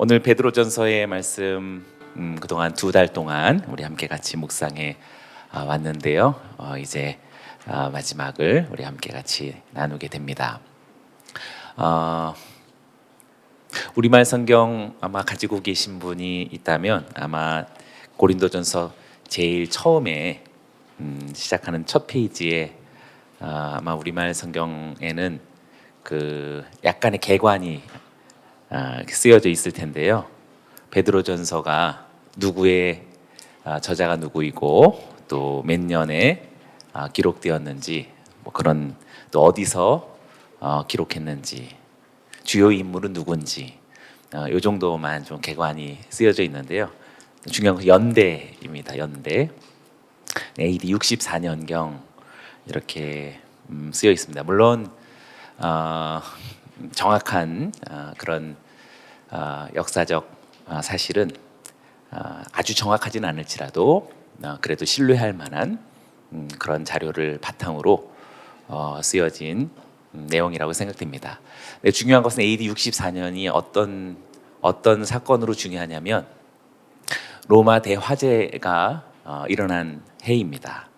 오늘 베드로전서의 말씀 그동안 2달 동안 우리 함께 같이 묵상해 왔는데요. 이제 마지막을 우리 함께 같이 나누게 됩니다. 우리말 성경 아마 가지고 계신 분이 있다면 아마 고린도전서 제일 처음에 시작하는 첫 페이지에 아마 우리말 성경에는 그 약간의 개관이 쓰여져 있을 텐데요. 베드로전서가 누구의 저자가 누구이고 또 몇 년에 기록되었는지 뭐 그런 또 어디서 기록했는지 주요 인물은 누군지 이 정도만 좀 개관이 쓰여져 있는데요. 중요한 건 연대입니다. 연대 AD 64년경 이렇게 쓰여 있습니다. 물론 정확한 그런 역사적 사실은 아주 정확하진 않을지라도 그래도 신뢰할 만한 그런 자료를 바탕으로 쓰여진 내용이라고 생각됩니다. 네, 중요한 것은 AD 64년이 어떤 사건으로 중요하냐면 로마 대화재가 일어난 해입니다.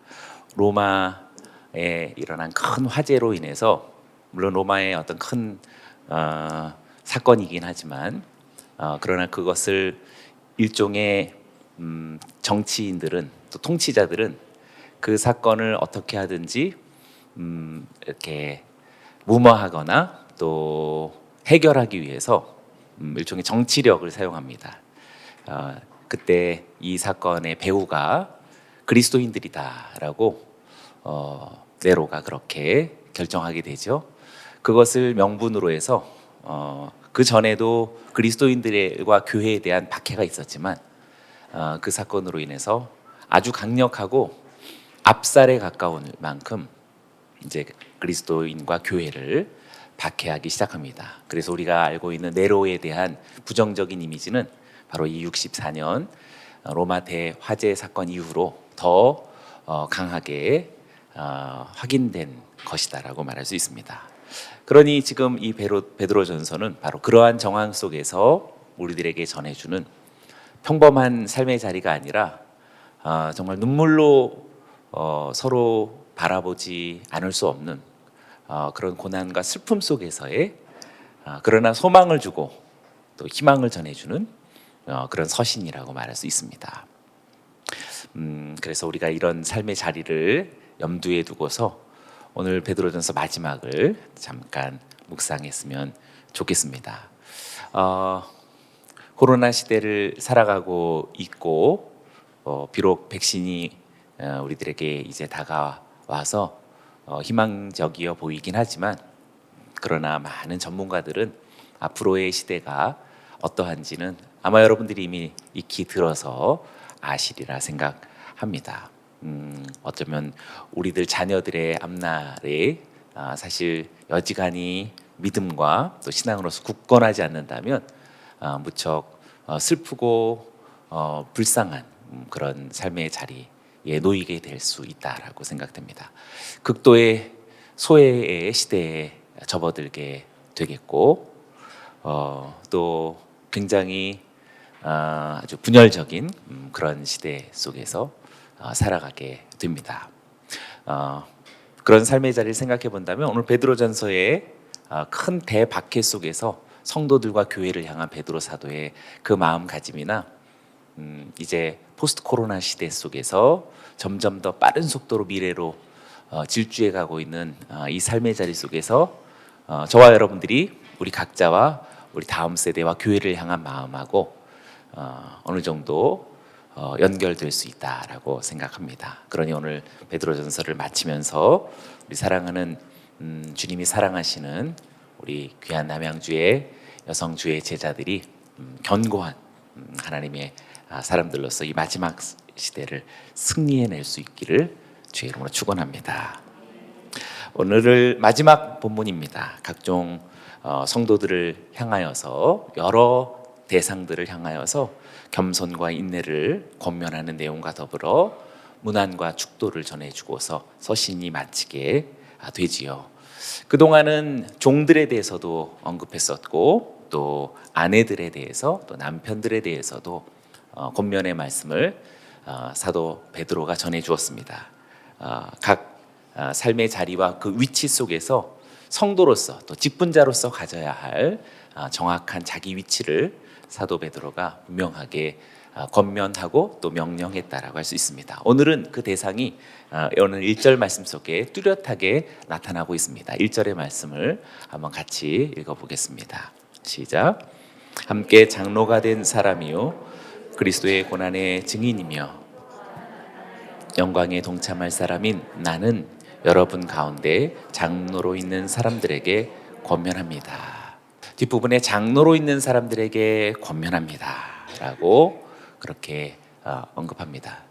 로마에 일어난 큰 화재로 인해서 물론 로마의 어떤 큰 사건이긴 하지만 그러나 그것을 일종의 정치인들은 또 통치자들은 그 사건을 어떻게 하든지 이렇게 무마하거나 또 해결하기 위해서 일종의 정치력을 사용합니다. 그때 이 사건의 배후가 그리스도인들이다라고 네로가 그렇게 결정하게 되죠. 그것을 명분으로 해서 그 전에도 그리스도인들과 교회에 대한 박해가 있었지만 그 사건으로 인해서 아주 강력하고 압살에 가까운 만큼 이제 그리스도인과 교회를 박해하기 시작합니다. 그래서 우리가 알고 있는 네로에 대한 부정적인 이미지는 바로 이 64년 로마 대화재 사건 이후로 더 강하게 확인된 것이다라고 말할 수 있습니다. 그러니 지금 이 베드로전서는 바로 그러한 정황 속에서 우리들에게 전해주는 평범한 삶의 자리가 아니라 정말 눈물로 서로 바라보지 않을 수 없는 그런 고난과 슬픔 속에서의 그러나 소망을 주고 또 희망을 전해주는 그런 서신이라고 말할 수 있습니다. 그래서 우리가 이런 삶의 자리를 염두에 두고서 오늘 베드로전서 마지막을 잠깐 묵상했으면 좋겠습니다. 코로나 시대를 살아가고 있고 비록 백신이 우리들에게 이제 다가와서 희망적이어 보이긴 하지만 그러나 많은 전문가들은 앞으로의 시대가 어떠한지는 아마 여러분들이 이미 익히 들어서 아시리라 생각합니다. 어쩌면 우리들 자녀들의 앞날에 사실 여지간히 믿음과 또 신앙으로서 굳건하지 않는다면 무척 슬프고 불쌍한 그런 삶의 자리에 놓이게 될 수 있다라고 생각됩니다. 극도의 소외의 시대에 접어들게 되겠고 또 굉장히 아주 분열적인 그런 시대 속에서 살아가게 됩니다. 그런 삶의 자리를 생각해 본다면 오늘 베드로전서의 큰 대박해 속에서 성도들과 교회를 향한 베드로 사도의 그 마음가짐이나 이제 포스트 코로나 시대 속에서 점점 더 빠른 속도로 미래로 질주해 가고 있는 이 삶의 자리 속에서 저와 여러분들이 우리 각자와 우리 다음 세대와 교회를 향한 마음하고 어느 정도 연결될 수 있다라고 생각합니다. 그러니 오늘 베드로전서를 마치면서 우리 사랑하는 주님이 사랑하시는 우리 귀한 남양주의 여성주의 제자들이 견고한 하나님의 사람들로서 이 마지막 시대를 승리해낼 수 있기를 주의 이름으로 축원합니다. 오늘을 마지막 본문입니다. 각종 성도들을 향하여서 여러 대상들을 향하여서 겸손과 인내를 권면하는 내용과 더불어 문안과 축도를 전해주고서 서신이 마치게 되지요. 그동안은 종들에 대해서도 언급했었고 또 아내들에 대해서 또 남편들에 대해서도 권면의 말씀을 사도 베드로가 전해 주었습니다. 각 삶의 자리와 그 위치 속에서 성도로서 또 직분자로서 가져야 할 정확한 자기 위치를 사도 베드로가 분명하게 권면하고 또 명령했다라고 할 수 있습니다. 오늘은 그 대상이 오늘 1절 말씀 속에 뚜렷하게 나타나고 있습니다. 1절의 말씀을 한번 같이 읽어보겠습니다. 시작. 함께 장로가 된 사람이요 그리스도의 고난의 증인이며 영광에 동참할 사람인 나는 여러분 가운데 장로로 있는 사람들에게 권면합니다. 뒷부분에 장로로 있는 사람들에게 권면합니다 라고 그렇게 언급합니다.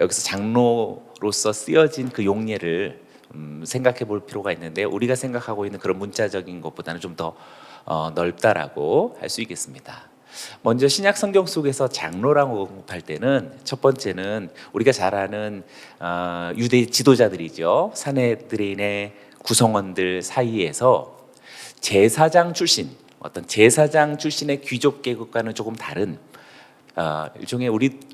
여기서 장로로서 쓰여진 그 용례를 생각해 볼 필요가 있는데 우리가 생각하고 있는 그런 문자적인 것보다는 좀 더 넓다라고 할 수 있겠습니다. 먼저 신약 성경 속에서 장로라고 언급할 때는 첫 번째는 우리가 잘 아는 유대 지도자들이죠. 사내들인의 구성원들 사이에서 제사장 출신, 어떤 제사장 출신의 귀족 계급과는 조금 다른 일종의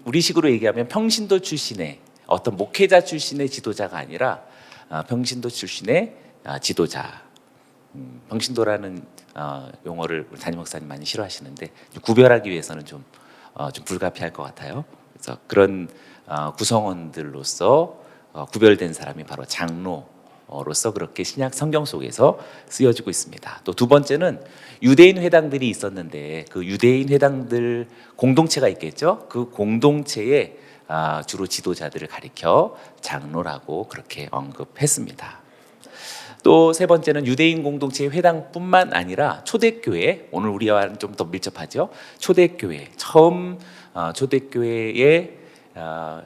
우리식으로 얘기하면 평신도 출신의 어떤 목회자 출신의 지도자가 아니라 평신도 출신의 지도자. 평신도라는 용어를 담임 목사님 많이 싫어하시는데 구별하기 위해서는 좀 불가피할 것 같아요. 그래서 그런 구성원들로서 구별된 사람이 바로 장로로서 그렇게 신약 성경 속에서 쓰여지고 있습니다. 또 두 번째는 유대인 회당들이 있었는데 그 유대인 회당들 공동체가 있겠죠. 그 공동체의 주로 지도자들을 가리켜 장로라고 그렇게 언급했습니다. 또 세 번째는 유대인 공동체의 회당뿐만 아니라 초대교회, 오늘 우리와는 좀 더 밀접하죠. 초대교회, 처음 초대교회의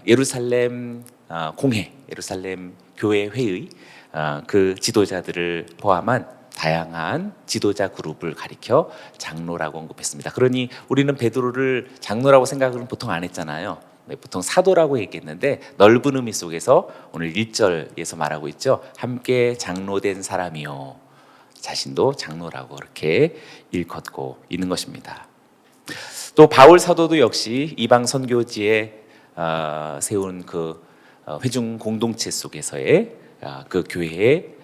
예루살렘 공회, 예루살렘 교회 회의 그 지도자들을 포함한 다양한 지도자 그룹을 가리켜 장로라고 언급했습니다. 그러니 우리는 베드로를 장로라고 생각을 보통 안 했잖아요. 보통 사도라고 얘기했는데 넓은 의미 속에서 오늘 1절에서 말하고 있죠. 함께 장로된 사람이요. 자신도 장로라고 그렇게 일컫고 있는 것입니다. 또 바울 사도도 역시 이방 선교지에 세운 그 회중 공동체 속에서의 그 교회의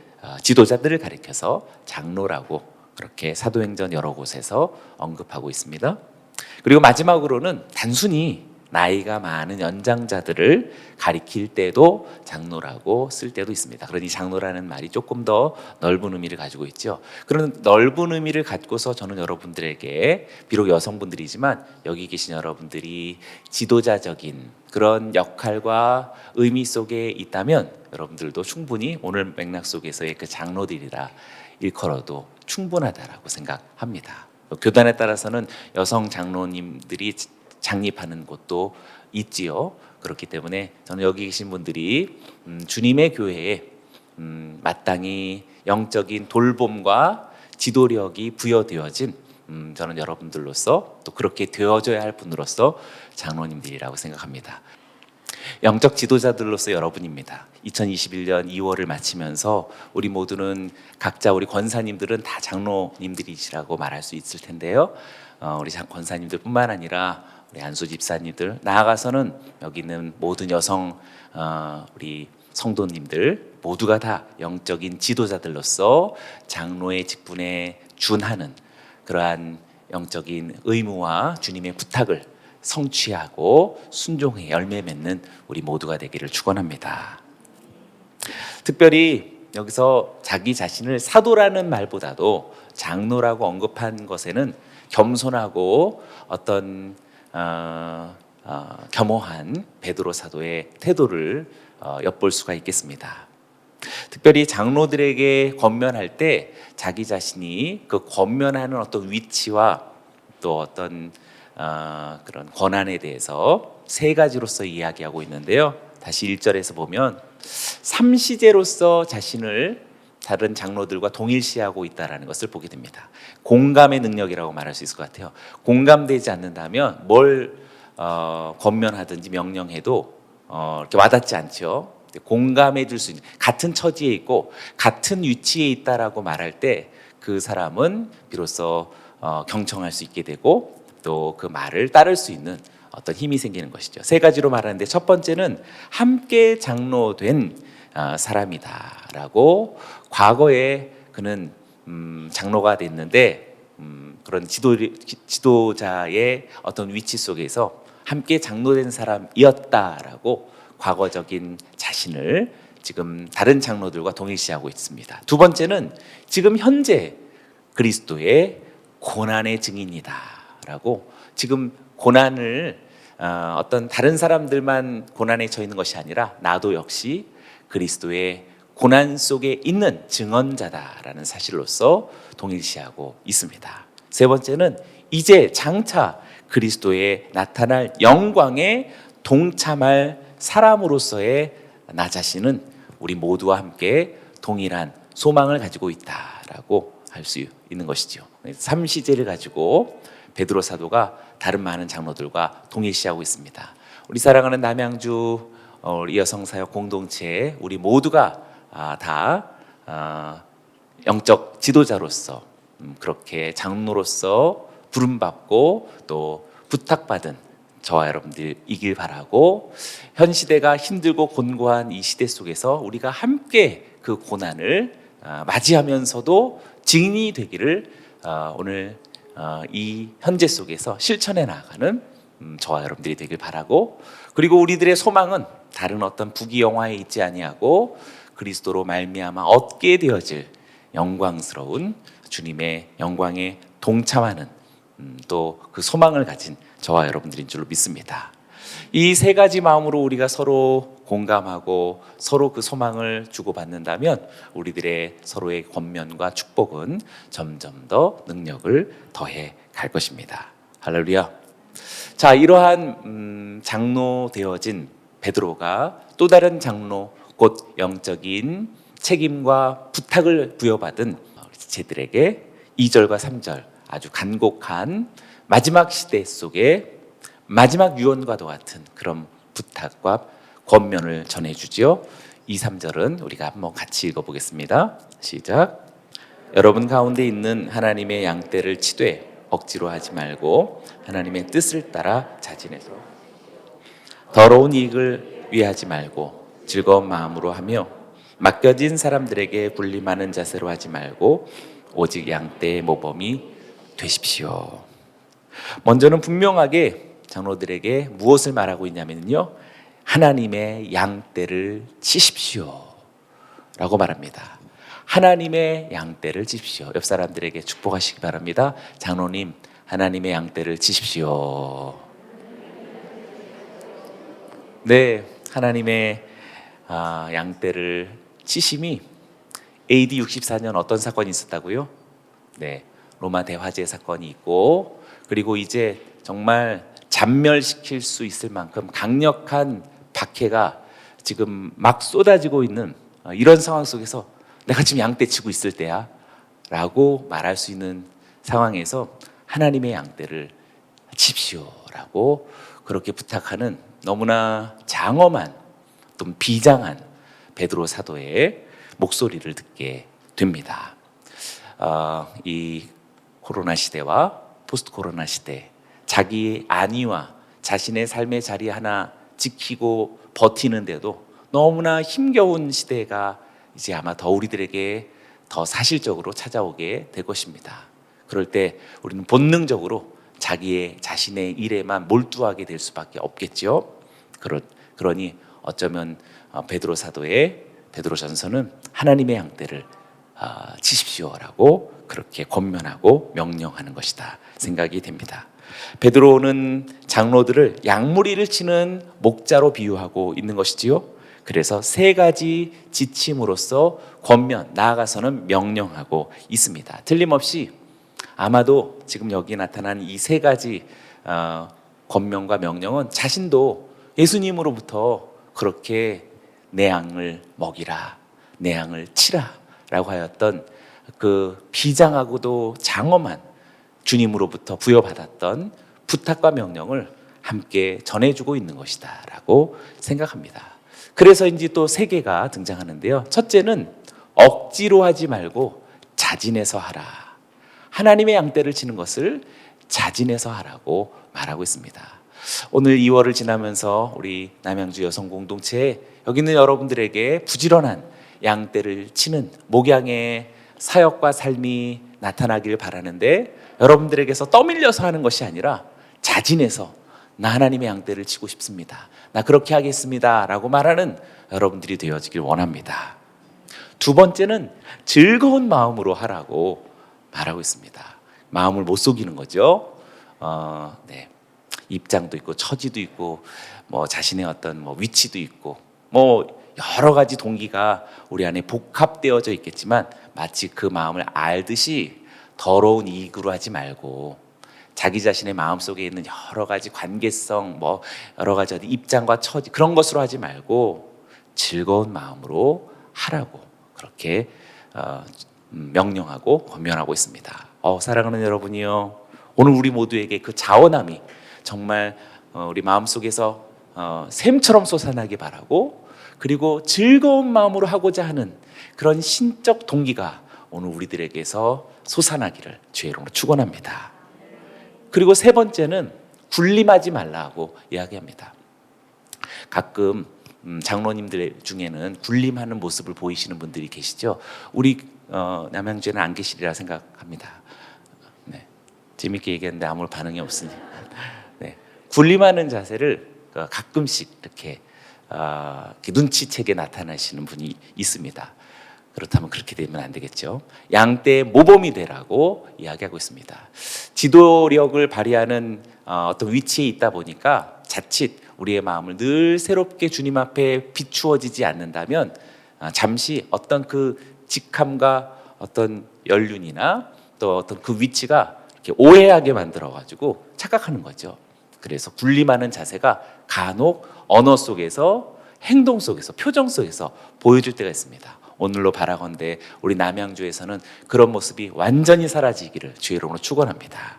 지도자들을 가리켜서 장로라고 그렇게 사도행전 여러 곳에서 언급하고 있습니다. 그리고 마지막으로는 단순히 나이가 많은 연장자들을 가리킬 때도 장로라고 쓸 때도 있습니다. 그러니 장로라는 말이 조금 더 넓은 의미를 가지고 있죠. 그런 넓은 의미를 갖고서 저는 여러분들에게 비록 여성분들이지만 여기 계신 여러분들이 지도자적인 그런 역할과 의미 속에 있다면 여러분들도 충분히 오늘 맥락 속에서의 그 장로들이라 일컬어도 충분하다라고 생각합니다. 교단에 따라서는 여성 장로님들이 창립하는 곳도 있지요. 그렇기 때문에 저는 여기 계신 분들이 주님의 교회에 마땅히 영적인 돌봄과 지도력이 부여되어진 저는 여러분들로서 또 그렇게 되어져야 할 분으로서 장로님들이라고 생각합니다. 영적 지도자들로서 여러분입니다. 2021년 2월을 마치면서 우리 모두는 각자 우리 권사님들은 다 장로님들이시라고 말할 수 있을 텐데요. 우리 권사님들뿐만 아니라 우리 안수 집사님들, 나아가서는 여기 있는 모든 여성 우리 성도님들 모두가 다 영적인 지도자들로서 장로의 직분에 준하는 그러한 영적인 의무와 주님의 부탁을 성취하고 순종의 열매 맺는 우리 모두가 되기를 축원합니다. 특별히 여기서 자기 자신을 사도라는 말보다도 장로라고 언급한 것에는 겸손하고 어떤 겸허한 베드로 사도의 태도를 엿볼 수가 있겠습니다. 특별히 장로들에게 권면할 때 자기 자신이 그 권면하는 어떤 위치와 또 어떤 그런 권한에 대해서 세 가지로서 이야기하고 있는데요. 다시 1절에서 보면 삼시제로서 자신을 다른 장로들과 동일시하고 있다는 것을 보게 됩니다. 공감의 능력이라고 말할 수 있을 것 같아요. 공감되지 않는다면 뭘 권면하든지 명령해도 이렇게 와닿지 않죠. 공감해 줄 수 있는, 같은 처지에 있고 같은 위치에 있다라고 말할 때 그 사람은 비로소 경청할 수 있게 되고 또 그 말을 따를 수 있는 어떤 힘이 생기는 것이죠. 세 가지로 말하는데 첫 번째는 함께 장로된 사람이다라고 과거에 그는 장로가 됐는데 그런 지도자의 어떤 위치 속에서 함께 장로된 사람이었다라고 과거적인 자신을 지금 다른 장로들과 동일시하고 있습니다. 두 번째는 지금 현재 그리스도의 고난의 증인이다라고 지금 고난을 어떤 다른 사람들만 고난에 처해 있는 것이 아니라 나도 역시 그리스도의 고난 속에 있는 증언자다라는 사실로서 동일시하고 있습니다. 세 번째는 이제 장차 그리스도의 나타날 영광에 동참할 사람으로서의 나 자신은 우리 모두와 함께 동일한 소망을 가지고 있다라고 할 수 있는 것이죠. 삼시제를 가지고 베드로 사도가 다른 많은 장로들과 동일시하고 있습니다. 우리 사랑하는 남양주 우리 여성사역 공동체 우리 모두가 다 영적 지도자로서 그렇게 장로로서 부름받고 또 부탁받은 저와 여러분들이길 바라고 현 시대가 힘들고 곤고한 이 시대 속에서 우리가 함께 그 고난을 맞이하면서도 증인이 되기를 오늘 이 현재 속에서 실천해 나가는 저와 여러분들이 되길 바라고 그리고 우리들의 소망은 다른 어떤 부귀영화에 있지 아니하고 그리스도로 말미암아 얻게 되어질 영광스러운 주님의 영광에 동참하는 또 그 소망을 가진 저와 여러분들인 줄로 믿습니다. 이 세 가지 마음으로 우리가 서로 공감하고 서로 그 소망을 주고받는다면 우리들의 서로의 권면과 축복은 점점 더 능력을 더해 갈 것입니다. 할렐루야. 자, 이러한 장로 되어진 베드로가 또 다른 장로 곧 영적인 책임과 부탁을 부여받은 제들에게 2절과 3절 아주 간곡한 마지막 시대 속에 마지막 유언과도 같은 그런 부탁과 권면을 전해주지요. 2, 3절은 우리가 한번 같이 읽어보겠습니다. 시작. 여러분 가운데 있는 하나님의 양떼를 치되 억지로 하지 말고 하나님의 뜻을 따라 자진해서 더러운 이익을 위하지 말고 즐거운 마음으로 하며 맡겨진 사람들에게 군림하는 자세로 하지 말고 오직 양떼의 모범이 되십시오. 먼저는 분명하게 장로들에게 무엇을 말하고 있냐면요, 하나님의 양떼를 치십시오 라고 말합니다. 하나님의 양떼를 치십시오. 옆 사람들에게 축복하시기 바랍니다. 장로님, 하나님의 양떼를 치십시오. 네, 하나님의 양떼를 치심이 AD 64년 어떤 사건이 있었다고요? 네, 로마 대화재 사건이 있고 그리고 이제 정말 잔멸시킬 수 있을 만큼 강력한 박해가 지금 막 쏟아지고 있는 이런 상황 속에서 내가 지금 양떼 치고 있을 때야 라고 말할 수 있는 상황에서 하나님의 양떼를 칩시오 라고 그렇게 부탁하는 너무나 장엄한 또 비장한 베드로 사도의 목소리를 듣게 됩니다. 이 코로나 시대와 포스트 코로나 시대 자기의 안위와 자신의 삶의 자리 하나 지키고 버티는데도 너무나 힘겨운 시대가 이제 아마 더 우리들에게 더 사실적으로 찾아오게 될 것입니다. 그럴 때 우리는 본능적으로 자신의 일에만 몰두하게 될 수밖에 없겠죠. 그러니 어쩌면 베드로 사도의 베드로전서는 하나님의 양떼를 치십시오라고 그렇게 권면하고 명령하는 것이다 생각이 됩니다. 베드로는 장로들을 양무리를 치는 목자로 비유하고 있는 것이지요. 그래서 세 가지 지침으로써 권면, 나아가서는 명령하고 있습니다. 틀림없이 아마도 지금 여기 나타난 이 세 가지 권면과 명령은 자신도 예수님으로부터 그렇게 내 양을 먹이라, 내 양을 치라 라고 하였던 그 비장하고도 장엄한 주님으로부터 부여받았던 부탁과 명령을 함께 전해주고 있는 것이다 라고 생각합니다. 그래서인지 또 세 개가 등장하는데요. 첫째는 억지로 하지 말고 자진해서 하라. 하나님의 양떼를 치는 것을 자진해서 하라고 말하고 있습니다. 오늘 2월을 지나면서 우리 남양주 여성 공동체에 여기 있는 여러분들에게 부지런한 양떼를 치는 목양의 사역과 삶이 나타나길 바라는데, 여러분들에게서 떠밀려서 하는 것이 아니라 자진해서 나 하나님의 양떼를 치고 싶습니다, 나 그렇게 하겠습니다 라고 말하는 여러분들이 되어지길 원합니다. 두 번째는 즐거운 마음으로 하라고 말하고 있습니다. 마음을 못 속이는 거죠. 네. 입장도 있고 처지도 있고 뭐 자신의 어떤 뭐 위치도 있고 뭐 여러 가지 동기가 우리 안에 복합되어져 있겠지만, 마치 그 마음을 알듯이 더러운 이익으로 하지 말고, 자기 자신의 마음 속에 있는 여러 가지 관계성, 뭐 여러 가지 입장과 처지, 그런 것으로 하지 말고 즐거운 마음으로 하라고 그렇게 명령하고 권면하고 있습니다. 사랑하는 여러분이요, 오늘 우리 모두에게 그 자원함이 정말 우리 마음속에서 샘처럼 솟아나기 바라고, 그리고 즐거운 마음으로 하고자 하는 그런 신적 동기가 오늘 우리들에게서 솟아나기를 주의 이름으로 축원합니다. 그리고 세 번째는 군림하지 말라고 이야기합니다. 가끔 장로님들 중에는 군림하는 모습을 보이시는 분들이 계시죠. 우리 남양주에는 안 계시리라 생각합니다. 네. 재밌게 얘기했는데 아무 반응이 없으니. 네. 군림하는 자세를 가끔씩 이렇게 눈치채게 나타나시는 분이 있습니다. 그렇다면 그렇게 되면 안 되겠죠. 양떼의 모범이 되라고 이야기하고 있습니다. 지도력을 발휘하는 어떤 위치에 있다 보니까 자칫 우리의 마음을 늘 새롭게 주님 앞에 비추어지지 않는다면 잠시 어떤 그 직함과 어떤 연륜이나 또 어떤 그 위치가 이렇게 오해하게 만들어가지고 착각하는 거죠. 그래서 군림하는 자세가 간혹 언어 속에서, 행동 속에서, 표정 속에서 보여줄 때가 있습니다. 오늘로 바라건대 우리 남양주에서는 그런 모습이 완전히 사라지기를 주의 이름으로 축원합니다.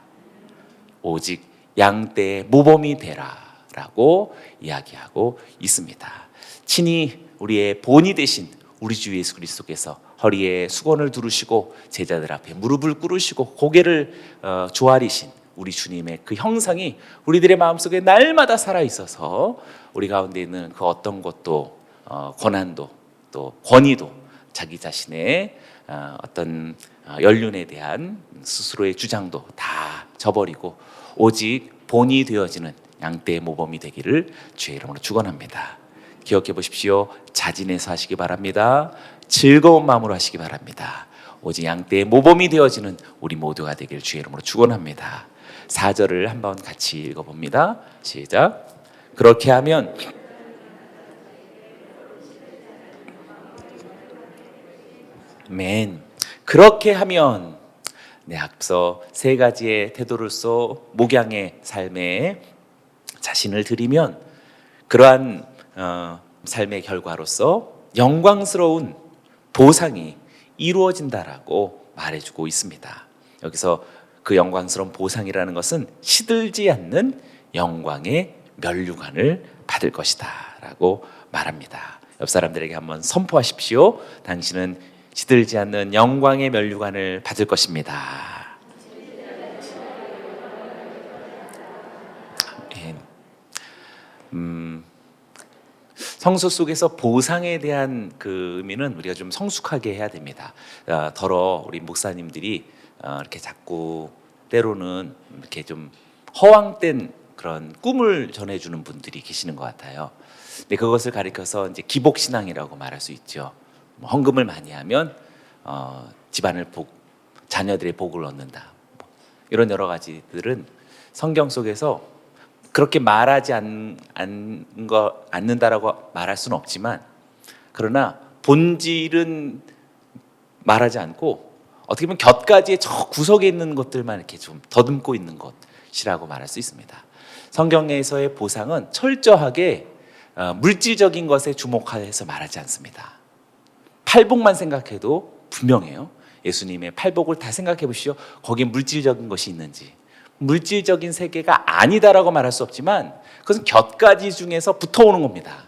오직 양떼의 모범이 되라라고 이야기하고 있습니다. 친히 우리의 본이 되신 우리 주 예수 그리스도께서 허리에 수건을 두르시고 제자들 앞에 무릎을 꿇으시고 고개를 조아리신 우리 주님의 그 형상이 우리들의 마음속에 날마다 살아있어서 우리 가운데 있는 그 어떤 것도 권한도 또 권위도 자기 자신의 어떤 연륜에 대한 스스로의 주장도 다 저버리고 오직 본이 되어지는 양떼의 모범이 되기를 주의 이름으로 축원합니다. 기억해 보십시오. 자진해서 하시기 바랍니다. 즐거운 마음으로 하시기 바랍니다. 오직 양떼의 모범이 되어지는 우리 모두가 되기를 주의 이름으로 축원합니다. 4절을 한번 같이 읽어봅니다. 시작. 그렇게 하면 아멘. 그렇게 하면 앞서 세 가지의 태도로서 목양의 삶에 자신을 들이면 그러한 삶의 결과로서 영광스러운 보상이 이루어진다라고 말해주고 있습니다. 여기서 그 영광스러운 보상이라는 것은 시들지 않는 영광의 면류관을 받을 것이다 라고 말합니다. 옆 사람들에게 한번 선포하십시오. 당신은 시들지 않는 영광의 면류관을 받을 것입니다. 성서 속에서 보상에 대한 그 의미는 우리가 좀 성숙하게 해야 됩니다. 더러 우리 목사님들이 이렇게 자꾸 때로는 이렇게 좀 허황된 그런 꿈을 전해주는 분들이 계시는 것 같아요. 근데 그것을 가리켜서 이제 기복신앙이라고 말할 수 있죠. 헌금을 많이 하면 집안을 자녀들의 복을 얻는다. 이런 여러 가지들은 성경 속에서 그렇게 말하지 않는다라고 말할 수는 없지만, 그러나 본질은 말하지 않고 어떻게 보면 곁가지의 저 구석에 있는 것들만 이렇게 좀 더듬고 있는 것이라고 말할 수 있습니다. 성경에서의 보상은 철저하게 물질적인 것에 주목해서 말하지 않습니다. 팔복만 생각해도 분명해요. 예수님의 팔복을 다 생각해 보시죠. 거기에 물질적인 것이 있는지. 물질적인 세계가 아니다라고 말할 수 없지만 그것은 곁가지 중에서 붙어오는 겁니다.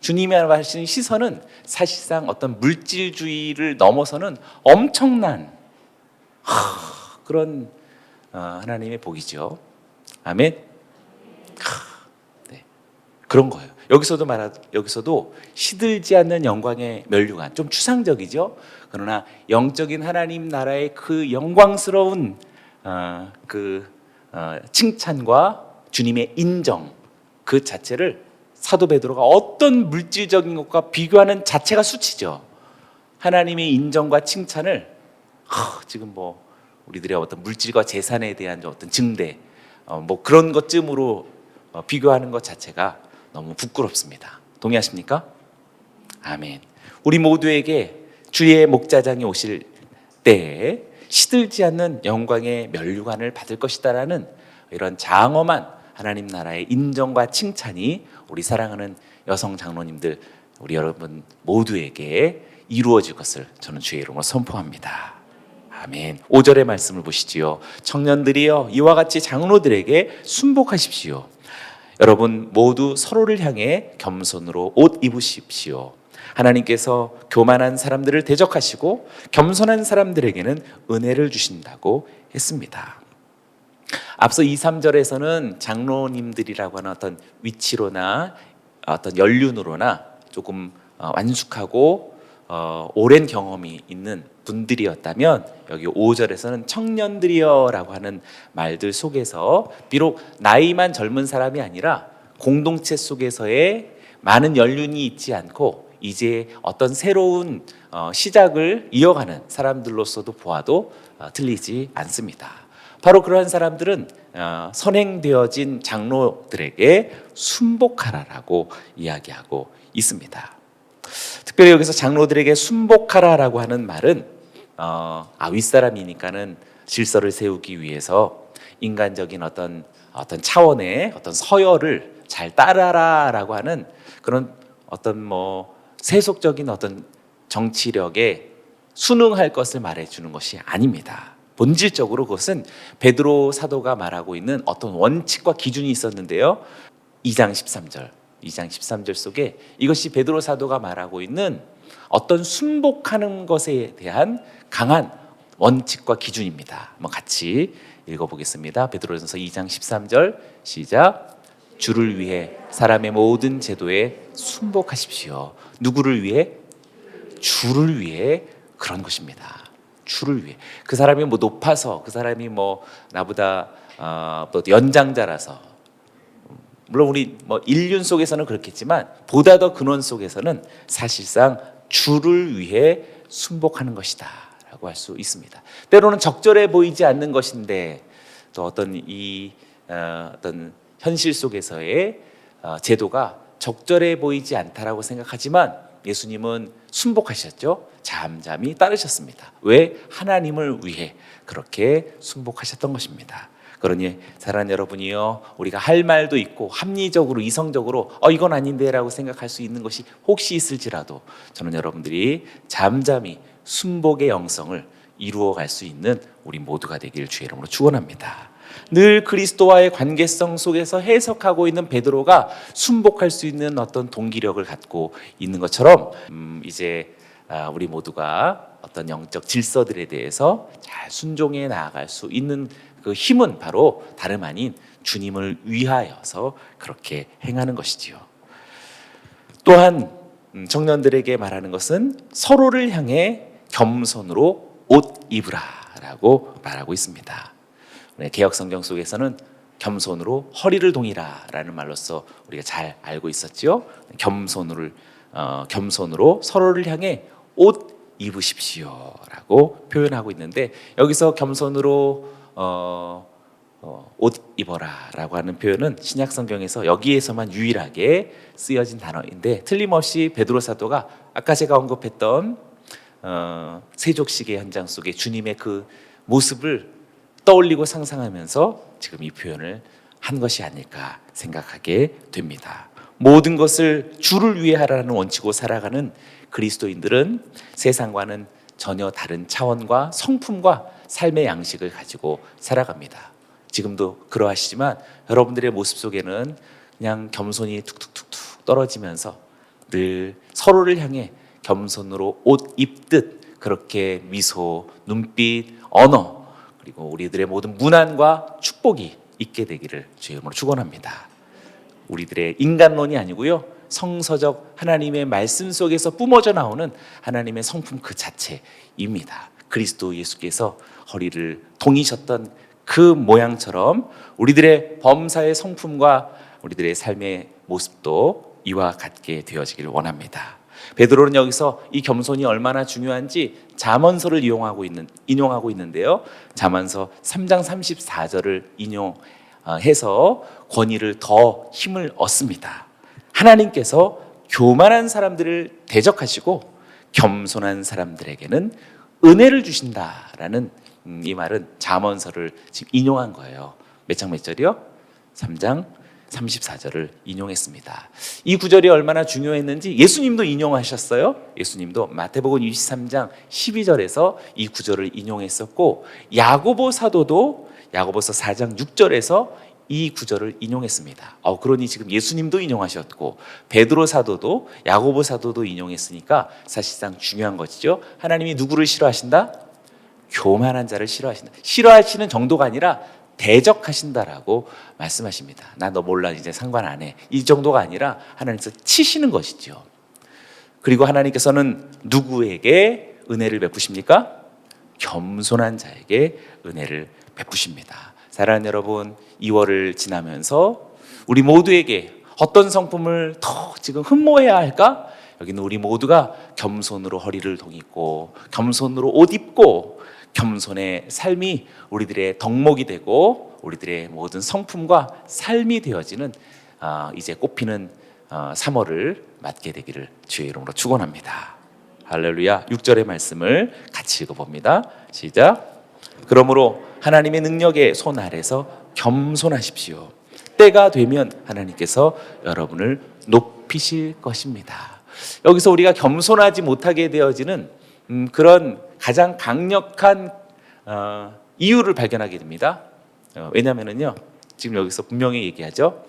주님이 하시는 시선은 사실상 어떤 물질주의를 넘어서는 엄청난 그런 하나님의 복이죠. 아멘. 네. 그런 거예요. 여기서도 시들지 않는 영광의 면류관, 좀 추상적이죠. 그러나 영적인 하나님 나라의 그 영광스러운 칭찬과 주님의 인정 그 자체를 사도 베드로가 어떤 물질적인 것과 비교하는 자체가 수치죠. 하나님의 인정과 칭찬을 지금 뭐 우리들의 어떤 물질과 재산에 대한 어떤 증대 뭐 그런 것쯤으로 비교하는 것 자체가 너무 부끄럽습니다. 동의하십니까? 아멘. 우리 모두에게 주의 목자장이 오실 때에 시들지 않는 영광의 면류관을 받을 것이다라는 이런 장엄한 하나님 나라의 인정과 칭찬이 우리 사랑하는 여성 장로님들, 우리 여러분 모두에게 이루어질 것을 저는 주의 이름으로 선포합니다. 아멘. 5절의 말씀을 보시지요. 청년들이여 이와 같이 장로들에게 순복하십시오. 여러분 모두 서로를 향해 겸손으로 옷 입으십시오. 하나님께서 교만한 사람들을 대적하시고 겸손한 사람들에게는 은혜를 주신다고 했습니다. 앞서 2, 3절에서는 장로님들이라고 하는 어떤 위치로나 어떤 연륜으로나 조금 완숙하고 오랜 경험이 있는 분들이었다면 여기 5절에서는 청년들이여라고 하는 말들 속에서 비록 나이만 젊은 사람이 아니라 공동체 속에서의 많은 연륜이 있지 않고 이제 어떤 새로운 시작을 이어가는 사람들로서도 보아도 틀리지 않습니다. 바로 그러한 사람들은 선행되어진 장로들에게 순복하라라고 이야기하고 있습니다. 특별히 여기서 장로들에게 순복하라라고 하는 말은 윗사람이니까는 질서를 세우기 위해서 인간적인 어떤 차원의 어떤 서열을 잘 따라라라고 하는 그런 어떤 세속적인 어떤 정치력에 순응할 것을 말해주는 것이 아닙니다. 본질적으로 그것은 베드로 사도가 말하고 있는 어떤 원칙과 기준이 있었는데요. 2장 13절 속에 이것이 베드로 사도가 말하고 있는 어떤 순복하는 것에 대한 강한 원칙과 기준입니다. 한번 같이 읽어보겠습니다. 베드로전서 2장 13절 시작. 주를 위해 사람의 모든 제도에 순복하십시오. 누구를 위해? 주를 위해 그런 것입니다. 주를 위해. 그 사람이 높아서, 그 사람이 나보다 또 연장자라서, 물론 우리 인륜 속에서는 그렇겠지만 보다 더 근원 속에서는 사실상 주를 위해 순복하는 것이다라고 할 수 있습니다. 때로는 적절해 보이지 않는 것인데 또 어떤 현실 속에서의 제도가 적절해 보이지 않다라고 생각하지만 예수님은 순복하셨죠. 잠잠히 따르셨습니다. 왜? 하나님을 위해 그렇게 순복하셨던 것입니다. 그러니 사랑하는 여러분이요, 우리가 할 말도 있고 합리적으로 이성적으로 이건 아닌데라고 생각할 수 있는 것이 혹시 있을지라도 저는 여러분들이 잠잠히 순복의 영성을 이루어갈 수 있는 우리 모두가 되길 주의 이름으로 축원합니다. 늘 그리스도와의 관계성 속에서 해석하고 있는 베드로가 순복할 수 있는 어떤 동기력을 갖고 있는 것처럼 이제 우리 모두가 어떤 영적 질서들에 대해서 잘 순종해 나아갈 수 있는 그 힘은 바로 다름 아닌 주님을 위하여서 그렇게 행하는 것이지요. 또한 청년들에게 말하는 것은 서로를 향해 겸손으로 옷 입으라라고 말하고 있습니다. 개역 성경 속에서는 겸손으로 허리를 동이라라는 말로써 우리가 잘 알고 있었죠. 겸손으로 서로를 향해 옷 입으십시오라고 표현하고 있는데 여기서 겸손으로 옷 입어라라고 하는 표현은 신약 성경에서 여기에서만 유일하게 쓰여진 단어인데 틀림없이 베드로 사도가 아까 제가 언급했던 세족식의 현장 속에 주님의 그 모습을 떠올리고 상상하면서 지금 이 표현을 한 것이 아닐까 생각하게 됩니다. 모든 것을 주를 위해 하라는 원칙으로 살아가는 그리스도인들은 세상과는 전혀 다른 차원과 성품과 삶의 양식을 가지고 살아갑니다. 지금도 그러하시지만 여러분들의 모습 속에는 그냥 겸손이 툭툭툭툭 떨어지면서 늘 서로를 향해 겸손으로 옷 입듯 그렇게 미소, 눈빛, 언어 그리고 우리들의 모든 문안과 축복이 있게 되기를 주의 이름으로 축원합니다. 우리들의 인간론이 아니고요, 성서적 하나님의 말씀 속에서 뿜어져 나오는 하나님의 성품 그 자체입니다. 그리스도 예수께서 허리를 동이셨던 그 모양처럼 우리들의 범사의 성품과 우리들의 삶의 모습도 이와 같게 되어지길 원합니다. 베드로는 여기서 이 겸손이 얼마나 중요한지 잠언서를 인용하고 있는데요. 잠언서 3장 34절을 인용해서 권위를 더 힘을 얻습니다. 하나님께서 교만한 사람들을 대적하시고 겸손한 사람들에게는 은혜를 주신다라는 이 말은 잠언서를 지금 인용한 거예요. 몇 장 몇 절이요? 3장 34절을 인용했습니다. 이 구절이 얼마나 중요했는지 예수님도 인용하셨어요. 예수님도 마태복음 23장 12절에서 이 구절을 인용했었고, 야고보 사도도 야고보서 4장 6절에서 이 구절을 인용했습니다. 그러니 지금 예수님도 인용하셨고 베드로 사도도 야고보 사도도 인용했으니까 사실상 중요한 것이죠. 하나님이 누구를 싫어하신다? 교만한 자를 싫어하신다. 싫어하시는 정도가 아니라 대적하신다라고 말씀하십니다. 나 너 몰라, 이제 상관 안 해, 이 정도가 아니라 하나님께서 치시는 것이죠. 그리고 하나님께서는 누구에게 은혜를 베푸십니까? 겸손한 자에게 은혜를 베푸십니다. 사랑하는 여러분, 2월을 지나면서 우리 모두에게 어떤 성품을 더 지금 흠모해야 할까? 여기는 우리 모두가 겸손으로 허리를 동이고 겸손으로 옷 입고 겸손의 삶이 우리들의 덕목이 되고 우리들의 모든 성품과 삶이 되어지는 이제 꽃피는 3월을 맞게 되기를 주의 이름으로 축원합니다. 할렐루야. 6절의 말씀을 같이 읽어봅니다. 시작. 그러므로 하나님의 능력의 손 아래서 겸손하십시오. 때가 되면 하나님께서 여러분을 높이실 것입니다. 여기서 우리가 겸손하지 못하게 되어지는 그런 가장 강력한 이유를 발견하게 됩니다. 왜냐하면요, 지금 여기서 분명히 얘기하죠.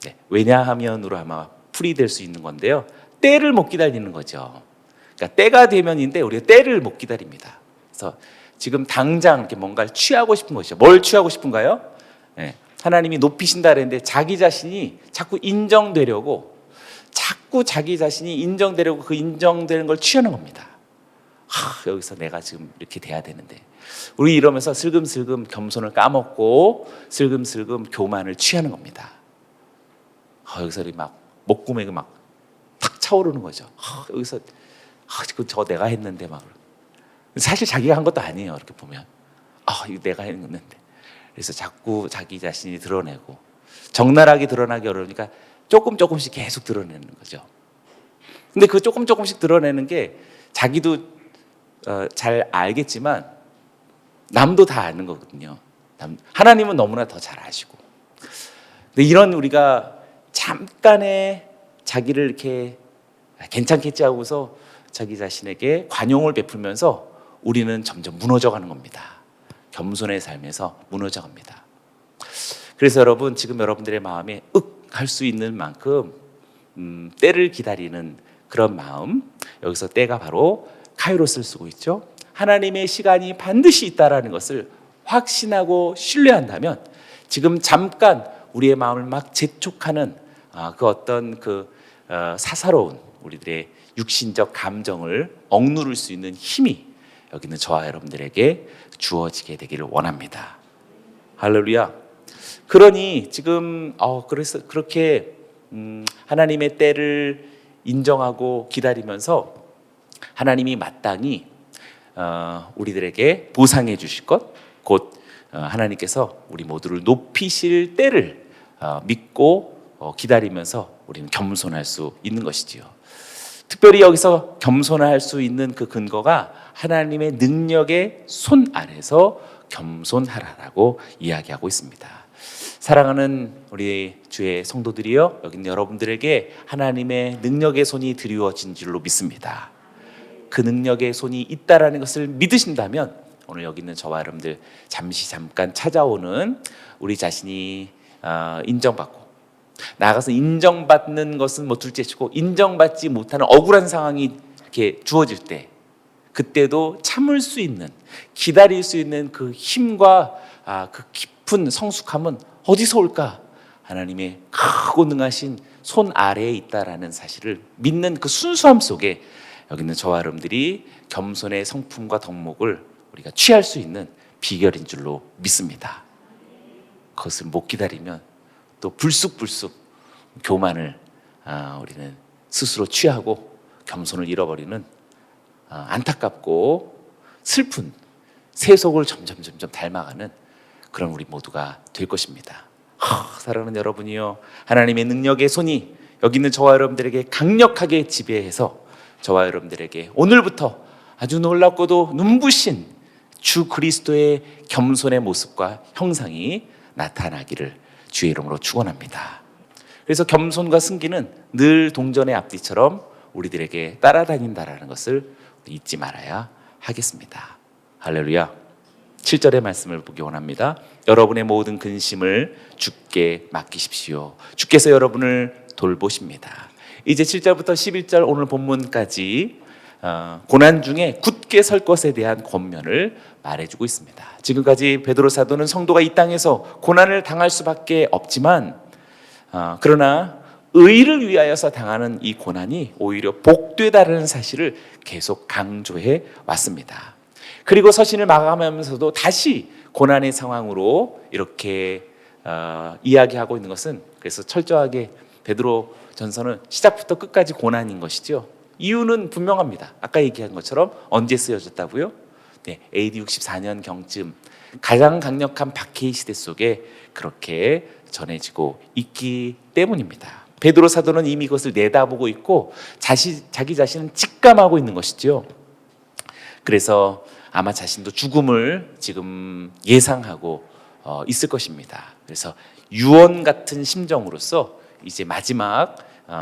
네, 왜냐하면으로 아마 풀이될 수 있는 건데요. 때를 못 기다리는 거죠. 그러니까 때가 되면인데 우리가 때를 못 기다립니다. 그래서 지금 당장 이렇게 뭔가를 취하고 싶은 것이죠. 뭘 취하고 싶은가요? 네, 하나님이 높이신다 그랬는데 자기 자신이 자꾸 인정되려고, 자꾸 자기 자신이 인정되려고 그 인정되는 걸 취하는 겁니다. 여기서 내가 지금 이렇게 돼야 되는데, 우리 이러면서 슬금슬금 겸손을 까먹고 슬금슬금 교만을 취하는 겁니다. 여기서 막 목구멍이 막 탁 차오르는 거죠. 여기서 저 내가 했는데 막, 사실 자기가 한 것도 아니에요. 이렇게 보면 이거 내가 했는데, 그래서 자꾸 자기 자신이 드러내고 적나라하게 드러나기 어려우니까 조금씩 계속 드러내는 거죠. 근데 그 조금씩 드러내는 게 자기도 잘 알겠지만 남도 다 아는 거거든요. 하나님은 너무나 더 잘 아시고. 근데 이런 우리가 잠깐의 자기를 이렇게 괜찮겠지 하고서 자기 자신에게 관용을 베풀면서 우리는 점점 무너져가는 겁니다. 겸손의 삶에서 무너져갑니다. 그래서 여러분, 지금 여러분들의 마음에 할 수 있는 만큼 때를 기다리는 그런 마음, 여기서 때가 바로 카이로스를 쓰고 있죠. 하나님의 시간이 반드시 있다라는 것을 확신하고 신뢰한다면 지금 잠깐 우리의 마음을 막 재촉하는 그 어떤 사사로운 우리들의 육신적 감정을 억누를 수 있는 힘이 여기는 저와 여러분들에게 주어지게 되기를 원합니다. 할렐루야. 그러니 지금 그래서 그렇게 하나님의 때를 인정하고 기다리면서 하나님이 마땅히 우리들에게 보상해 주실 것, 곧 하나님께서 우리 모두를 높이실 때를 믿고 기다리면서 우리는 겸손할 수 있는 것이지요. 특별히 여기서 겸손할 수 있는 그 근거가 하나님의 능력의 손 아래서 겸손하라라고 이야기하고 있습니다. 사랑하는 우리 주의 성도들이여, 여기는 여러분들에게 하나님의 능력의 손이 드리워진 줄로 믿습니다. 그 능력의 손이 있다라는 것을 믿으신다면 오늘 여기 있는 저와 여러분들 잠깐 찾아오는 우리 자신이 인정받고, 나아가서 인정받는 것은 뭐 둘째치고 인정받지 못하는 억울한 상황이 이렇게 주어질 때, 그때도 참을 수 있는, 기다릴 수 있는 그 힘과 그 깊은 성숙함은 어디서 올까? 하나님의 크고 능하신 손 아래에 있다라는 사실을 믿는 그 순수함 속에 여기 있는 저와 여러분들이 겸손의 성품과 덕목을 우리가 취할 수 있는 비결인 줄로 믿습니다. 그것을 못 기다리면 또 불쑥불쑥 교만을 우리는 스스로 취하고 겸손을 잃어버리는 안타깝고 슬픈 세속을 점점 닮아가는 그런 우리 모두가 될 것입니다. 사랑하는 여러분이요, 하나님의 능력의 손이 여기 있는 저와 여러분들에게 강력하게 지배해서 저와 여러분들에게 오늘부터 아주 놀랍고도 눈부신 주 그리스도의 겸손의 모습과 형상이 나타나기를 주의 이름으로 축원합니다. 그래서 겸손과 승기는 늘 동전의 앞뒤처럼 우리들에게 따라다닌다라는 것을 잊지 말아야 하겠습니다. 할렐루야. 7절의 말씀을 보기 원합니다. 여러분의 모든 근심을 주께 맡기십시오. 주께서 여러분을 돌보십니다. 이제 7절부터 11절 오늘 본문까지 고난 중에 굳게 설 것에 대한 권면을 말해주고 있습니다. 지금까지 베드로 사도는 성도가 이 땅에서 고난을 당할 수밖에 없지만 그러나 의를 위하여서 당하는 이 고난이 오히려 복되다라는 사실을 계속 강조해 왔습니다. 그리고 서신을 마감하면서도 다시 고난의 상황으로 이렇게 이야기하고 있는 것은, 그래서 철저하게 베드로 전서는 시작부터 끝까지 고난인 것이죠. 이유는 분명합니다. 아까 얘기한 것처럼 언제 쓰여졌다고요? AD 64년 경쯤 가장 강력한 박해의 시대 속에 그렇게 전해지고 있기 때문입니다. 베드로 사도는 이미 그것을 내다보고 있고 자기 자신은 직감하고 있는 것이죠. 그래서 아마 자신도 죽음을 지금 예상하고 있을 것입니다. 그래서 유언 같은 심정으로서 이제 마지막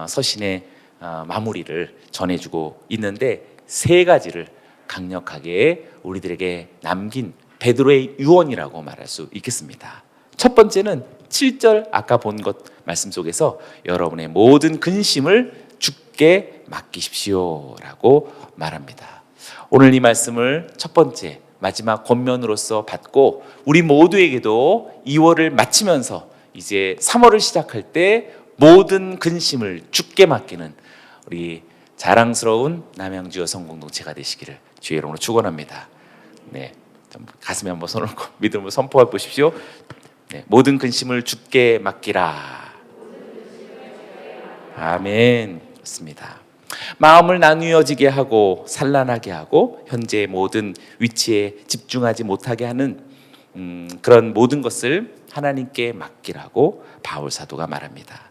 서신의 마무리를 전해주고 있는데, 세 가지를 강력하게 우리들에게 남긴 베드로의 유언이라고 말할 수 있겠습니다. 첫 번째는 7절 아까 본 것 말씀 속에서 여러분의 모든 근심을 주께 맡기십시오라고 말합니다. 오늘 이 말씀을 첫 번째 마지막 권면으로서 받고 우리 모두에게도 2월을 마치면서 이제 3월을 시작할 때 모든 근심을 주께 맡기는 우리 자랑스러운 남양주 여성공동체가 되시기를 주의 이름으로 축원합니다. 네, 가슴에 한번 손을 얹고 믿음으로 선포해 보십시오. 네, 모든 근심을 주께 맡기라. 아멘. 좋습니다. 마음을 나누어지게 하고 산란하게 하고 현재의 모든 위치에 집중하지 못하게 하는 그런 모든 것을 하나님께 맡기라고 바울 사도가 말합니다.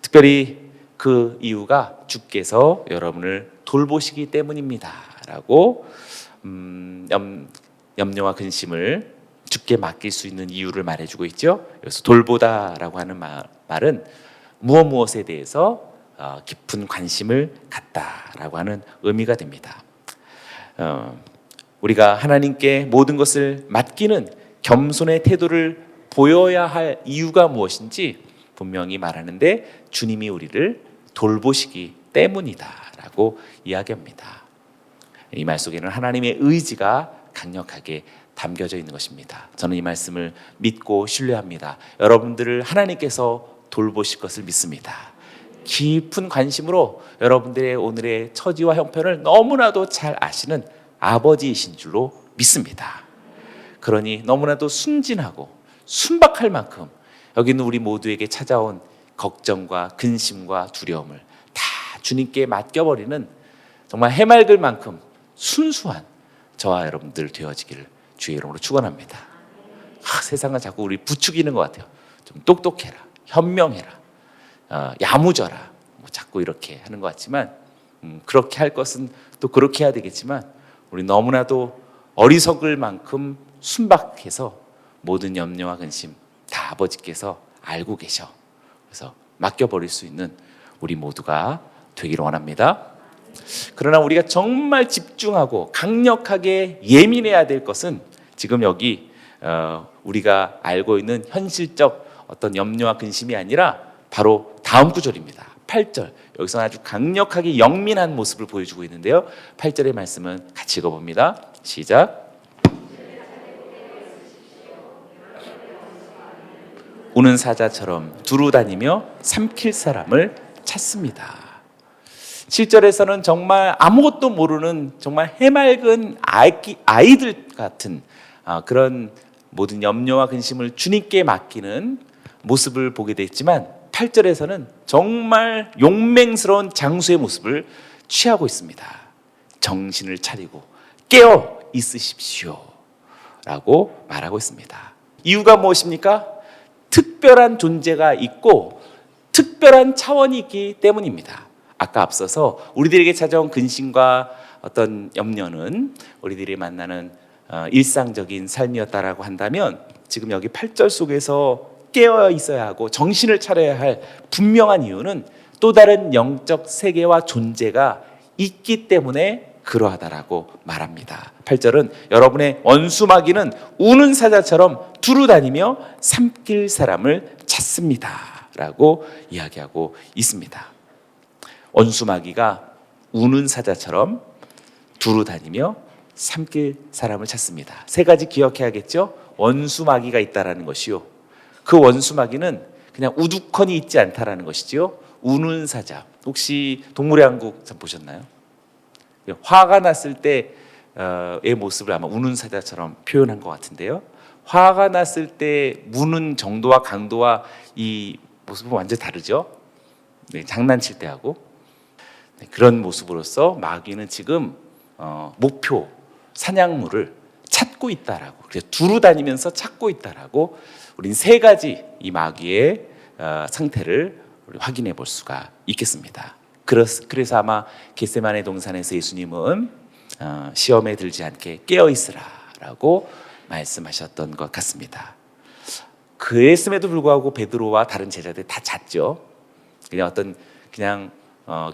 특별히 그 이유가 주께서 여러분을 돌보시기 때문입니다 라고 염려와 근심을 주께 맡길 수 있는 이유를 말해주고 있죠. 그래서 돌보다라고 하는 말은 무엇에 대해서 깊은 관심을 갖다라고 하는 의미가 됩니다. 우리가 하나님께 모든 것을 맡기는 겸손의 태도를 보여야 할 이유가 무엇인지 분명히 말하는데, 주님이 우리를 돌보시기 때문이다라고 이야기합니다. 이 말 속에는 하나님의 의지가 강력하게 담겨져 있는 것입니다. 저는 이 말씀을 믿고 신뢰합니다. 여러분들을 하나님께서 돌보실 것을 믿습니다. 깊은 관심으로 여러분들의 오늘의 처지와 형편을 너무나도 잘 아시는 아버지이신 줄로 믿습니다. 그러니 너무나도 순진하고 순박할 만큼 여기 있는 우리 모두에게 찾아온 걱정과 근심과 두려움을 다 주님께 맡겨버리는 정말 해맑을 만큼 순수한 저와 여러분들 되어지기를 주의 이름으로 축원합니다. 세상은 자꾸 우리 부추기는 것 같아요. 좀 똑똑해라, 현명해라, 야무져라, 자꾸 이렇게 하는 것 같지만 그렇게 할 것은 또 그렇게 해야 되겠지만, 우리 너무나도 어리석을 만큼 순박해서 모든 염려와 근심 다 아버지께서 알고 계셔. 그래서 맡겨버릴 수 있는 우리 모두가 되기를 원합니다. 그러나 우리가 정말 집중하고 강력하게 예민해야 될 것은 지금 여기 우리가 알고 있는 현실적 어떤 염려와 근심이 아니라 바로 다음 구절입니다. 8절 여기서 아주 강력하게 영민한 모습을 보여주고 있는데요. 8절의 말씀은 같이 읽어봅니다. 시작. 우는 사자처럼 두루 다니며 삼킬 사람을 찾습니다. 7절에서는 정말 아무것도 모르는 정말 해맑은 아이들 같은 그런 모든 염려와 근심을 주님께 맡기는 모습을 보게 됐지만 8절에서는 정말 용맹스러운 장수의 모습을 취하고 있습니다. 정신을 차리고 깨어 있으십시오 라고 말하고 있습니다. 이유가 무엇입니까? 특별한 존재가 있고 특별한 차원이 있기 때문입니다. 아까 앞서서 우리들에게 찾아온 근심과 어떤 염려는 우리들이 만나는 일상적인 삶이었다라고 한다면 지금 여기 8절 속에서 깨어 있어야 하고 정신을 차려야 할 분명한 이유는 또 다른 영적 세계와 존재가 있기 때문에 그러하다라고 말합니다. 8절은 여러분의 원수 마귀는 우는 사자처럼 두루 다니며 삼킬 사람을 찾습니다 라고 이야기하고 있습니다. 원수 마귀가 우는 사자처럼 두루 다니며 삼킬 사람을 찾습니다. 세 가지 기억해야겠죠? 원수 마귀가 있다라는 것이요, 그 원수 마귀는 그냥 우두커니 있지 않다라는 것이죠. 우는 사자, 혹시 동물의 왕국 보셨나요? 화가 났을 때의 모습을 아마 우는 사자처럼 표현한 것 같은데요. 화가 났을 때 무는 정도와 강도와 이 모습은 완전히 다르죠. 네, 장난칠 때하고. 네, 그런 모습으로서 마귀는 지금 목표, 사냥물을 찾고 있다라고, 그래서 두루 다니면서 찾고 있다라고 우린 세 가지 이 마귀의 상태를 확인해 볼 수가 있겠습니다. 그래서 아마 겟세마네 동산에서 예수님은 시험에 들지 않게 깨어 있으라라고 말씀하셨던 것 같습니다. 그랬음에도 불구하고 베드로와 다른 제자들 다 잤죠. 그냥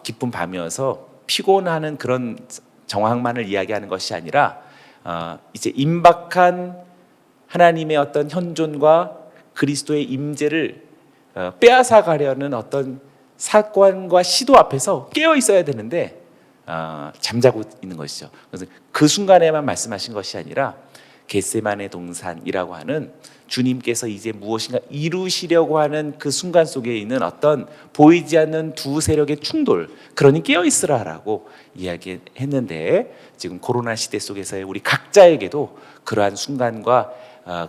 깊은 밤이어서 피곤하는 그런 정황만을 이야기하는 것이 아니라 이제 임박한 하나님의 어떤 현존과 그리스도의 임재를 빼앗아 가려는 어떤 사건과 시도 앞에서 깨어 있어야 되는데 잠자고 있는 것이죠. 그래서 그 순간에만 말씀하신 것이 아니라 겟세마네 동산이라고 하는 주님께서 이제 무엇인가 이루시려고 하는 그 순간 속에 있는 어떤 보이지 않는 두 세력의 충돌, 그러니 깨어 있으라라고 이야기했는데, 지금 코로나 시대 속에서의 우리 각자에게도 그러한 순간과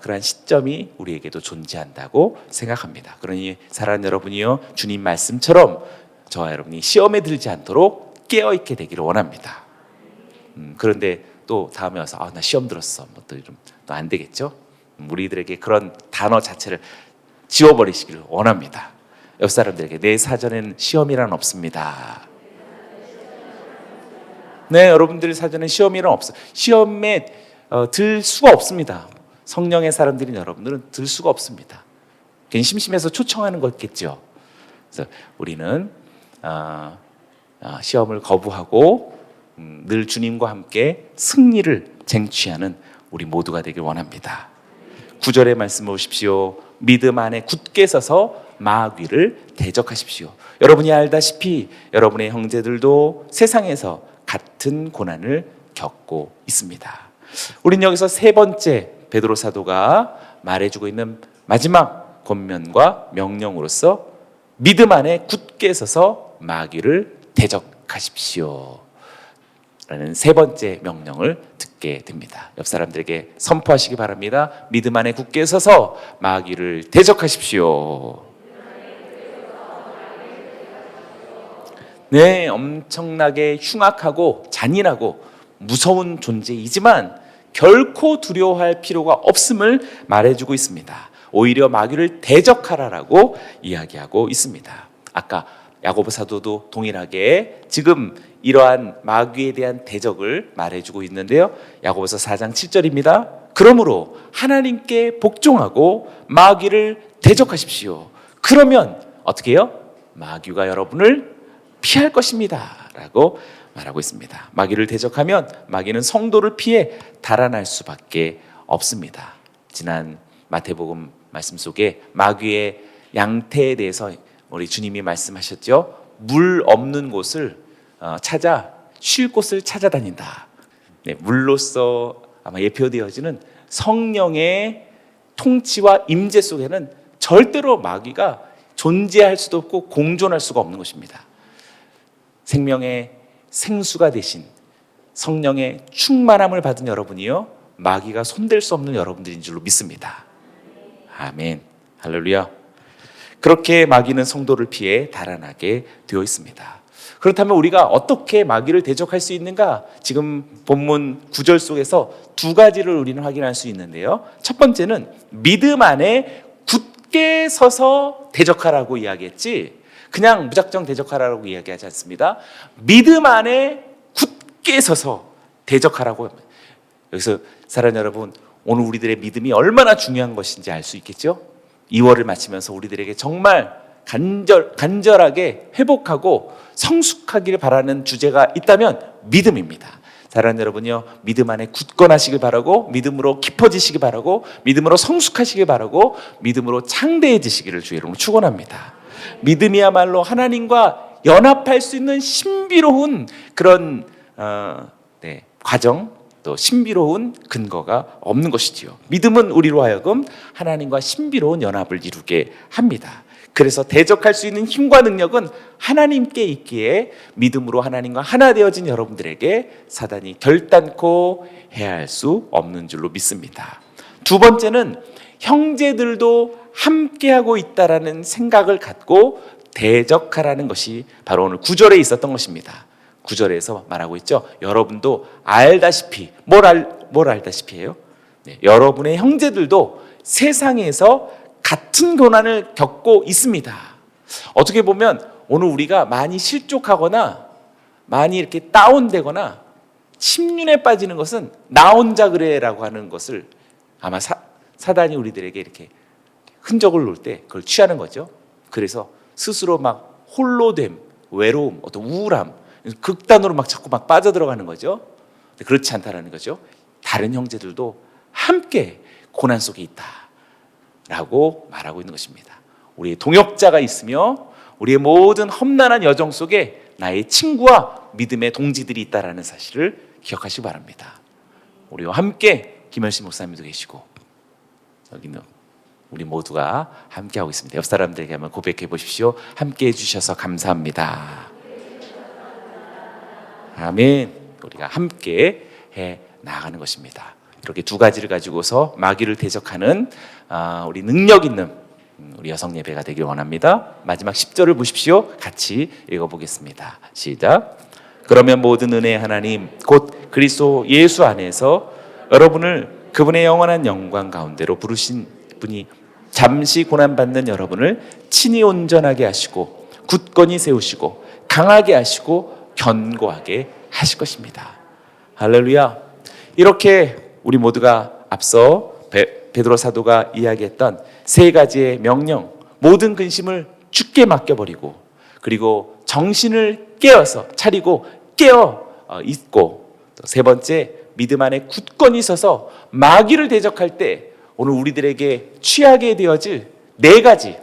그러한 시점이 우리에게도 존재한다고 생각합니다. 그러니 사랑하는 여러분이요, 주님 말씀처럼 저와 여러분이 시험에 들지 않도록 깨어 있게 되기를 원합니다. 그런데 또 다음에 와서 나 시험 들었어, 또 안 되겠죠? 우리들에게 그런 단어 자체를 지워버리시기를 원합니다. 옆 사람들에게 내 사전에는 시험이란 없습니다. 네, 여러분들 사전에 시험이란 없어요. 시험에 들 수가 없습니다. 성령의 사람들인 여러분들은 들 수가 없습니다. 괜히 심심해서 초청하는 거겠죠. 그래서 우리는 시험을 거부하고 늘 주님과 함께 승리를 쟁취하는 우리 모두가 되길 원합니다. 9절의 말씀 보십시오. 믿음 안에 굳게 서서 마귀를 대적하십시오. 여러분이 알다시피 여러분의 형제들도 세상에서 같은 고난을 겪고 있습니다. 우린 여기서 세 번째 베드로 사도가 말해주고 있는 마지막 권면과 명령으로서 믿음 안에 굳게 서서 마귀를 대적하십시오 라는 세 번째 명령을 듣게 됩니다. 옆 사람들에게 선포하시기 바랍니다. 믿음 안에 굳게 서서 마귀를 대적하십시오. 네, 엄청나게 흉악하고 잔인하고 무서운 존재이지만 결코 두려워할 필요가 없음을 말해주고 있습니다. 오히려 마귀를 대적하라라고 이야기하고 있습니다. 아까 야고보 사도도 동일하게 지금 이러한 마귀에 대한 대적을 말해주고 있는데요. 야고보서 4장 7절입니다. 그러므로 하나님께 복종하고 마귀를 대적하십시오. 그러면 어떻게 해요? 마귀가 여러분을 피할 것입니다 라고 말하고 있습니다. 마귀를 대적하면 마귀는 성도를 피해 달아날 수밖에 없습니다. 지난 마태복음 말씀 속에 마귀의 양태에 대해서 우리 주님이 말씀하셨죠. 물 없는 곳을 찾아 쉴 곳을 찾아다닌다. 네, 물로서 아마 예표되어지는 성령의 통치와 임재 속에는 절대로 마귀가 존재할 수도 없고 공존할 수가 없는 것입니다. 생명의 생수가 되신 성령의 충만함을 받은 여러분이요, 마귀가 손댈 수 없는 여러분들인 줄로 믿습니다. 아멘. 할렐루야. 그렇게 마귀는 성도를 피해 달아나게 되어 있습니다. 그렇다면 우리가 어떻게 마귀를 대적할 수 있는가? 지금 본문 9절 속에서 두 가지를 우리는 확인할 수 있는데요. 첫 번째는 믿음 안에 굳게 서서 대적하라고 이야기했지, 그냥 무작정 대적하라고 이야기하지 않습니다. 믿음 안에 굳게 서서 대적하라고 합니다. 여기서 사랑하는 여러분, 오늘 우리들의 믿음이 얼마나 중요한 것인지 알 수 있겠죠? 2월을 마치면서 우리들에게 정말 간절하게 회복하고 성숙하기를 바라는 주제가 있다면 믿음입니다. 사랑하는 여러분요, 믿음 안에 굳건하시길 바라고, 믿음으로 깊어지시길 바라고, 믿음으로 성숙하시길 바라고, 믿음으로 창대해지시기를 주의 이름으로 축원합니다. 믿음이야말로 하나님과 연합할 수 있는 신비로운 그런 과정, 또 신비로운 근거가 없는 것이지요. 믿음은 우리로 하여금 하나님과 신비로운 연합을 이루게 합니다. 그래서 대적할 수 있는 힘과 능력은 하나님께 있기에 믿음으로 하나님과 하나 되어진 여러분들에게 사단이 결단코 해할 수 없는 줄로 믿습니다. 두 번째는 형제들도 함께하고 있다라는 생각을 갖고 대적하라는 것이 바로 오늘 9절에 있었던 것입니다. 9절에서 말하고 있죠. 여러분도 알다시피, 뭘 알다시피 해요? 네, 여러분의 형제들도 세상에서 같은 고난을 겪고 있습니다. 어떻게 보면 오늘 우리가 많이 실족하거나 많이 이렇게 다운되거나 침륜에 빠지는 것은 나 혼자 그래라고 하는 것을 아마 사단이 우리들에게 이렇게 흔적을 놓을 때 그걸 취하는 거죠. 그래서 스스로 막 홀로됨, 외로움, 어떤 우울함, 극단으로 막 자꾸 막 빠져들어가는 거죠. 그렇지 않다라는 거죠. 다른 형제들도 함께 고난 속에 있다라고 말하고 있는 것입니다. 우리의 동역자가 있으며 우리의 모든 험난한 여정 속에 나의 친구와 믿음의 동지들이 있다라는 사실을 기억하시기 바랍니다. 우리와 함께 김열신 목사님도 계시고 여기는 우리 모두가 함께하고 있습니다. 옆 사람들에게 한번 고백해 보십시오. 함께해 주셔서 감사합니다. 아멘. 우리가 함께 해 나가는 것입니다. 이렇게 두 가지를 가지고서 마귀를 대적하는 우리 능력 있는 우리 여성 예배가 되길 원합니다. 마지막 10절을 보십시오. 같이 읽어보겠습니다. 시작. 그러면 모든 은혜의 하나님 곧 그리스도 예수 안에서 여러분을 그분의 영원한 영광 가운데로 부르신 분이 잠시 고난받는 여러분을 친히 온전하게 하시고 굳건히 세우시고 강하게 하시고 견고하게 하실 것입니다. 할렐루야. 이렇게 우리 모두가 앞서 베드로 사도가 이야기했던 세 가지의 명령, 모든 근심을 주께 맡겨버리고 그리고 정신을 깨어서 차리고 깨어 있고, 또 세 번째 믿음 안에 굳건히 서서 마귀를 대적할 때 오늘 우리들에게 취하게 되어질 네 가지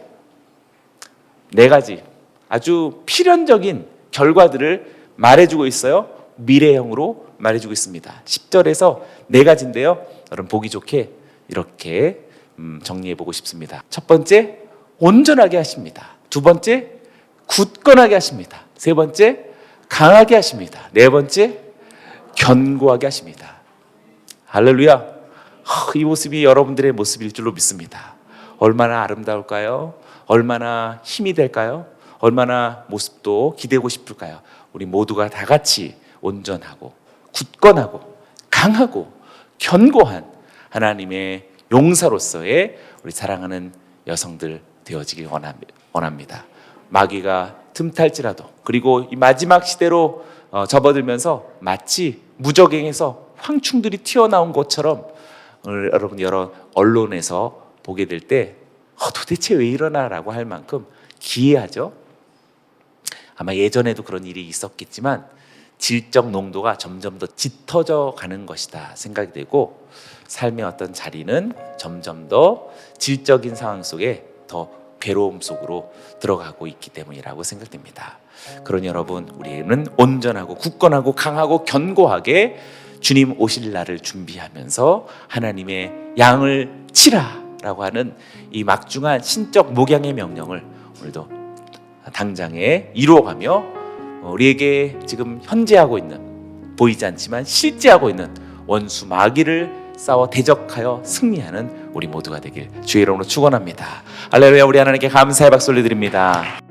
아주 필연적인 결과들을 말해주고 있어요. 미래형으로 말해주고 있습니다. 10절에서 네 가지인데요. 여러분 보기 좋게 이렇게 정리해보고 싶습니다. 첫 번째, 온전하게 하십니다. 두 번째, 굳건하게 하십니다. 세 번째, 강하게 하십니다. 네 번째, 견고하게 하십니다. 할렐루야. 이 모습이 여러분들의 모습일 줄로 믿습니다. 얼마나 아름다울까요? 얼마나 힘이 될까요? 얼마나 모습도 기대고 싶을까요? 우리 모두가 다 같이 온전하고 굳건하고 강하고 견고한 하나님의 용사로서의 우리 사랑하는 여성들 되어지길 원합니다. 마귀가 틈탈지라도, 그리고 이 마지막 시대로 접어들면서 마치 무적행에서 황충들이 튀어나온 것처럼 여러분 여러 언론에서 보게 될 때 도대체 왜 이러나라고 할 만큼 기이하죠. 아마 예전에도 그런 일이 있었겠지만 질적 농도가 점점 더 짙어져 가는 것이다 생각이 되고, 삶의 어떤 자리는 점점 더 질적인 상황 속에 더 괴로움 속으로 들어가고 있기 때문이라고 생각됩니다. 그러니 여러분, 우리는 온전하고 굳건하고 강하고 견고하게 주님 오실 날을 준비하면서 하나님의 양을 치라라고 하는 이 막중한 신적 목양의 명령을 오늘도 당장에 이루어가며 우리에게 지금 현재하고 있는, 보이지 않지만 실제하고 있는 원수 마귀를 싸워 대적하여 승리하는 우리 모두가 되길 주의 이름으로 축원합니다. 할렐루야. 우리 하나님께 감사의 박수 올려드립니다.